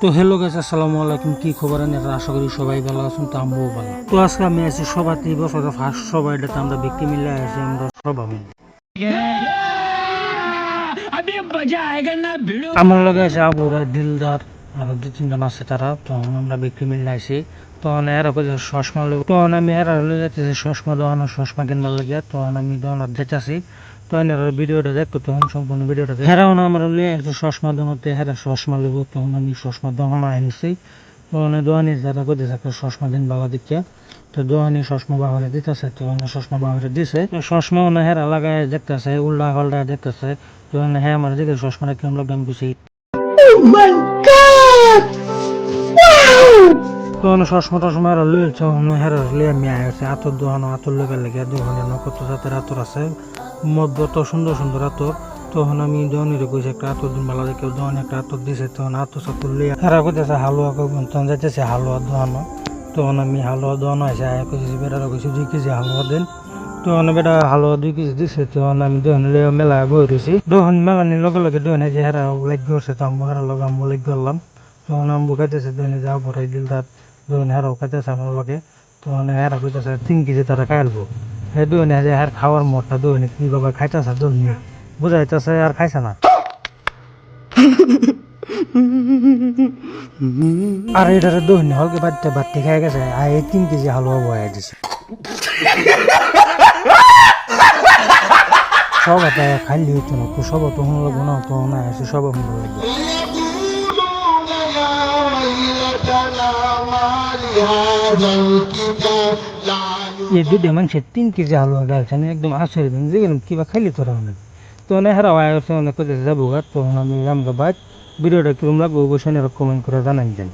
তো hello guys, আসসালামু আলাইকুম। কি খবর? আশা করি সবাই ভালো আছেন। তো আমরাও ভালো। তো আজকে আমি আছি সবাতে বছর ফার্স্ট সবাইটাতে আমরা ব্যক্তি মিলে আছি, আমরা সবাই মিলে আমার লগে আছে আবুরা, দিলদার আর দু তিনজন আছে তারা। তখন আমরা ব্যক্তি মিলে আছি। তখন এরা কইছে চশমা লইব। তখন আমি এরা লয়ে যাইতেছি চশমা দোকানো, চশমা কিনবার লাগে। তখন আমি দোকানত যাইতেছি। তখন এরা ভিডিওটা দেখতো, তখন সম্পূর্ণ ভিডিওটা হেরাও না আমার লিয়ে একটু চশমা দোকানতে হেরা চশমা লইব। তখন আমি চশমা দোকান আনছি। তখন দোকানি যারা কইতেছে একটা চশমা দিন বাবা দিকে। তো দোকানি চশমা বাবারে দিতেছে। তখন চশমা বাবারে দিছে। চশমা হেরা লাগাই দেখতেছে, উল্টা পাল্টা দেখতেছে। তখন হ্যাঁ আমার দিকে চশমাটা কেমন লাগবে আমি বুঝি। তখন চশমা টশমা হেরা লইছে। হেরা লিয়ে আমি আইছে আতর দোকানো, আতর লেগে লেগে দোকানে কত জাতের আতর আছে, মধ্যে তো সুন্দর সুন্দর আতর। তখন আমি দোকানিরে কইছি একটা আতর দিন ভালো দেখে। দোকানে একটা আতর দিছে। তখন আতর সাতর লিয়ে হেরা কইতেছে হালুয়া করবেন। তখন যাইতেছে হালুয়া দোকানো। তখন আমি হালুয়া দোকানো আছে আয় কইছি বেটারা কইছি 2 কেজি হালুয়া দেন। তখন বেটা হালুয়া 2 কেজি দিছে। তখন আমি দোকানে মেলা বই রয়েছি। দোকান মেলানির লগে লগে দোকানে যে হেরা লাইক করছে, তো আমি হেরা লগে আমি লাইক করলাম। তখন আমি খাইতেছে দোকানে যাওয়া পরে দিলদার দোকান হেরাও খাইতেছে আমার লগে। তখন হেরা কইতেছে 3 কেজি তারা খাইলবো। সেই দোকানে যে হের খাওয়ার মতটা দোকানে কীভাবে খাইতেছে দোকানে বুঝাইতেছে আর খাইছে না। আর এটার দোকানে হলকে বাড়তে বাড়তে খাই গেছে। আর 3 কেজি হালুয়া বয়া দিছে। সব খাইলে হইতো না, তো সব তখন লাগবো না। তখন আসে সব মনে লাগবে। এই দুধে মানুষের 3 কেজি হালুয়া গালছে, একদম আসলে কিবা খাইলি তোরা অনেক। তো হেরা অনেক কোথায় যাবো। তখন আমি আমরা বাইক ভিডিওটা কিরম লাগবো অবশ্যই কমেন্ট করে জানাই দেন।